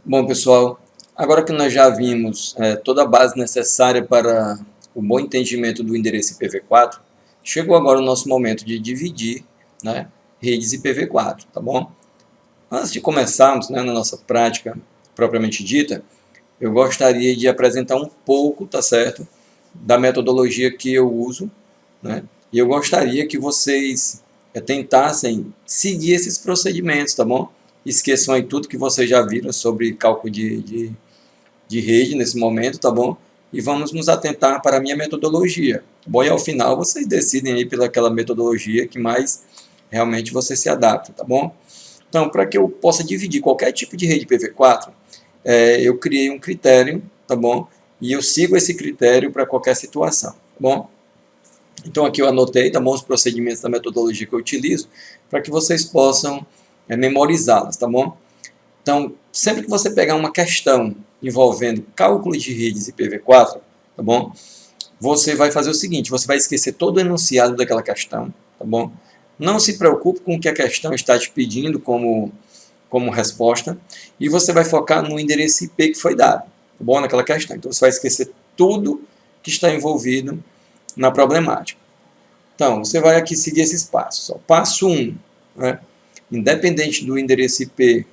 Bom, pessoal, agora que nós já vimos toda a base necessária para o bom entendimento do endereço IPv4, chegou agora o nosso momento de dividir, né, redes IPv4, tá bom? Antes de começarmos, né, na nossa prática propriamente dita, eu gostaria de apresentar um pouco, tá certo, da metodologia que eu uso, né, e eu gostaria que vocês tentassem seguir esses procedimentos, tá bom? Esqueçam aí tudo que vocês já viram sobre cálculo de rede nesse momento, tá bom? E vamos nos atentar para a minha metodologia. Bom, e ao final vocês decidem aí pelaquela metodologia que mais realmente você se adapta, tá bom? Então, para que eu possa dividir qualquer tipo de rede IPv4, eu criei um critério, tá bom? E eu sigo esse critério para qualquer situação, tá bom? Então, aqui eu anotei, tá bom, os procedimentos da metodologia que eu utilizo, para que vocês possam memorizá-las, tá bom? Então, sempre que você pegar uma questão envolvendo cálculo de redes IPv4, tá bom? Você vai fazer o seguinte, você vai esquecer todo o enunciado daquela questão, tá bom? Não se preocupe com o que a questão está te pedindo como resposta, e você vai focar no endereço IP que foi dado, tá bom? Naquela questão. Então, você vai esquecer tudo que está envolvido na problemática. Então, você vai aqui seguir esses passos. Ó. Passo 1, né? Independente do endereço IP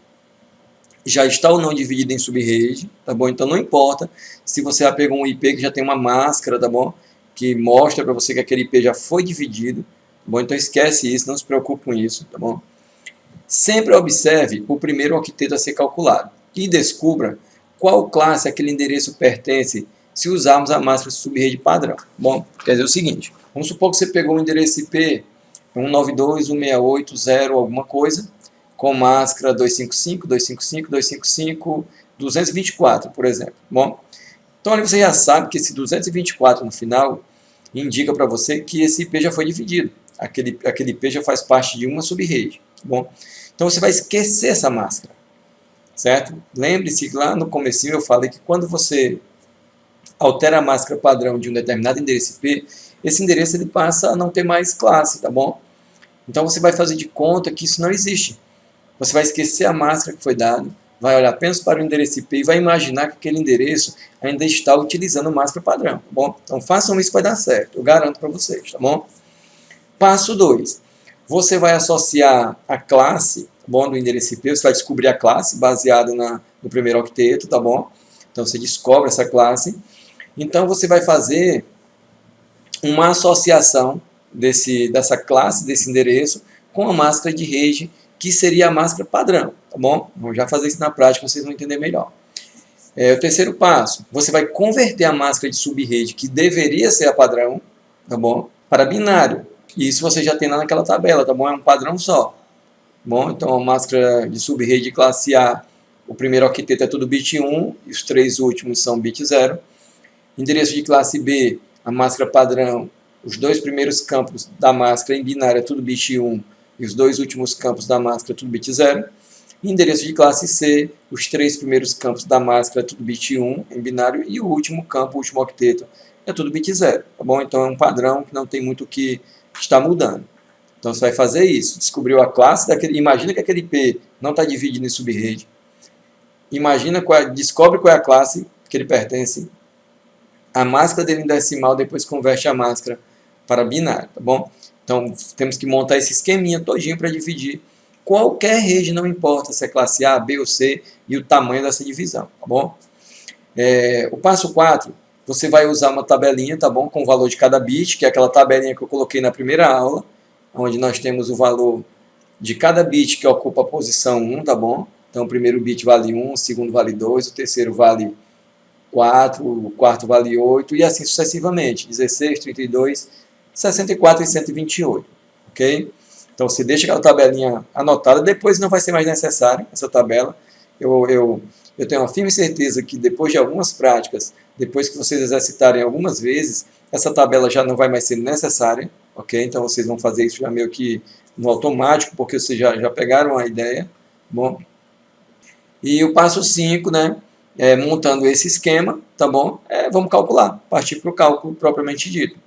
já está ou não dividido em subrede, tá bom? Então não importa se você já pegou um IP que já tem uma máscara, tá bom? Que mostra para você que aquele IP já foi dividido, tá bom? Então esquece isso, não se preocupe com isso, tá bom? Sempre observe o primeiro octeto a ser calculado e descubra qual classe aquele endereço pertence se usarmos a máscara subrede padrão. Bom, quer dizer o seguinte, vamos supor que você pegou um endereço IP 192.168.0 alguma coisa, com máscara 255, 255, 255, 224, por exemplo. Bom, então ali você já sabe que esse 224 no final indica para você que esse IP já foi dividido. Aquele IP já faz parte de uma subrede. Bom, então você vai esquecer essa máscara, certo? Lembre-se que lá no comecinho eu falei que quando você altera a máscara padrão de um determinado endereço IP, esse endereço ele passa a não ter mais classe, tá bom? Então você vai fazer de conta que isso não existe. Você vai esquecer a máscara que foi dada, vai olhar apenas para o endereço IP e vai imaginar que aquele endereço ainda está utilizando máscara padrão, tá bom? Então façam isso que vai dar certo, eu garanto para vocês, tá bom? Passo 2. Você vai associar a classe, tá bom, do endereço IP, você vai descobrir a classe baseada no primeiro octeto, tá bom? Então você descobre essa classe. Então você vai fazer uma associação dessa classe, desse endereço, com a máscara de rede, que seria a máscara padrão, tá bom? Vamos já fazer isso na prática, vocês vão entender melhor. O terceiro passo, você vai converter a máscara de subrede, que deveria ser a padrão, tá bom? Para binário. E isso você já tem lá naquela tabela, tá bom? É um padrão só. Bom, então a máscara de subrede classe A, o primeiro octeto é tudo bit 1, e os três últimos são bit 0. Endereço de classe B, a máscara padrão, os dois primeiros campos da máscara em binário é tudo bit 1 e os dois últimos campos da máscara é tudo bit 0. Endereço de classe C, os três primeiros campos da máscara é tudo bit 1 em binário e o último campo, o último octeto, é tudo bit 0. Tá bom? Então é um padrão que não tem muito o que está mudando. Então você vai fazer isso, descobriu a classe daquele, imagina que aquele IP não está dividido em subrede, descobre qual é a classe que ele pertence, a máscara dele em decimal, depois converte a máscara para binário, tá bom? Então, temos que montar esse esqueminha todinho para dividir qualquer rede, não importa se é classe A, B ou C, e o tamanho dessa divisão, tá bom? O passo 4, você vai usar uma tabelinha, tá bom? Com o valor de cada bit, que é aquela tabelinha que eu coloquei na primeira aula, onde nós temos o valor de cada bit que ocupa a posição 1, tá bom? Então, o primeiro bit vale 1, o segundo vale 2, o terceiro vale 4, o quarto vale 8, e assim sucessivamente, 16, 32, 64 e 128, ok? Então, você deixa aquela tabelinha anotada, depois não vai ser mais necessário essa tabela. Eu tenho uma firme certeza que depois de algumas práticas, depois que vocês exercitarem algumas vezes, essa tabela já não vai mais ser necessária, ok? Então, vocês vão fazer isso já meio que no automático, porque vocês já pegaram a ideia, bom? E o passo 5, né? Montando esse esquema, tá bom? Vamos calcular, partir para o cálculo propriamente dito.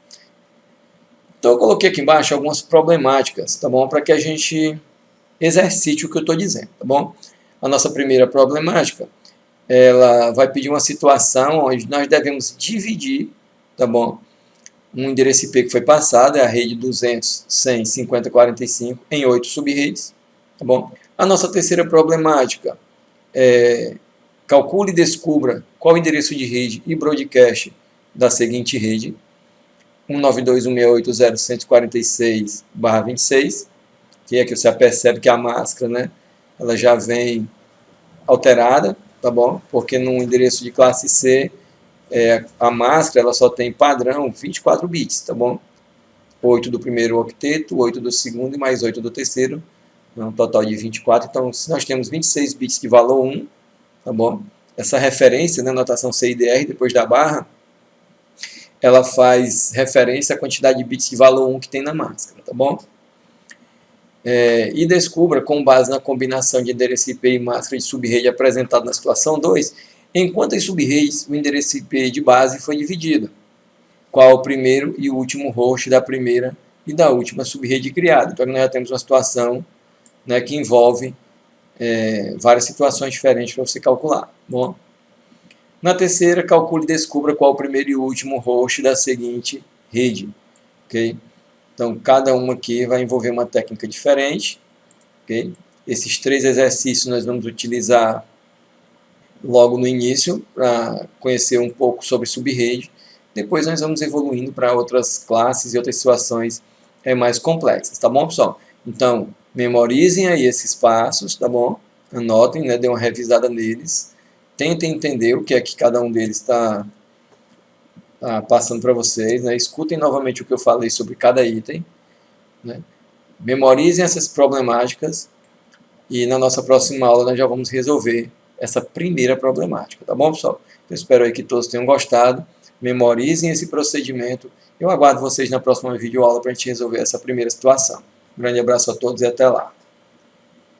Então eu coloquei aqui embaixo algumas problemáticas, tá bom? Para que a gente exercite o que eu estou dizendo, tá bom? A nossa primeira problemática ela vai pedir uma situação onde nós devemos dividir, tá bom? Um endereço IP que foi passado, é a rede 200, 100, 50, 45, em 8 sub-redes, tá bom? A nossa terceira problemática é calcule e descubra qual o endereço de rede e broadcast da seguinte rede, 192.168.0.146/26, que é que você percebe que a máscara, né, ela já vem alterada, tá bom? Porque no endereço de classe C, a máscara ela só tem padrão 24 bits, tá bom? 8 do primeiro octeto, 8 do segundo e mais 8 do terceiro, é um total de 24. Então, se nós temos 26 bits de valor 1, tá bom? Essa referência, né, notação CIDR, depois da barra, ela faz referência à quantidade de bits de valor 1 que tem na máscara, tá bom? E descubra, com base na combinação de endereço IP e máscara de subrede apresentado na situação 2, enquanto as subredes, o endereço IP de base foi dividido. Qual o primeiro e o último host da primeira e da última subrede criada. Então, nós já temos uma situação, né, que envolve várias situações diferentes para você calcular. Bom, na terceira, calcule e descubra qual o primeiro e o último host da seguinte rede. Okay? Então, cada uma aqui vai envolver uma técnica diferente. Okay? Esses 3 exercícios nós vamos utilizar logo no início para conhecer um pouco sobre subrede. Depois nós vamos evoluindo para outras classes e outras situações mais complexas. Tá bom, pessoal? Então, memorizem aí esses passos, tá bom? Anotem, né? Dê uma revisada neles. Tentem entender o que é que cada um deles está passando para vocês, né? Escutem novamente o que eu falei sobre cada item, né? Memorizem essas problemáticas e na nossa próxima aula nós já vamos resolver essa primeira problemática, tá bom, pessoal? Eu espero aí que todos tenham gostado. Memorizem esse procedimento. Eu aguardo vocês na próxima videoaula para a gente resolver essa primeira situação. Um grande abraço a todos e até lá.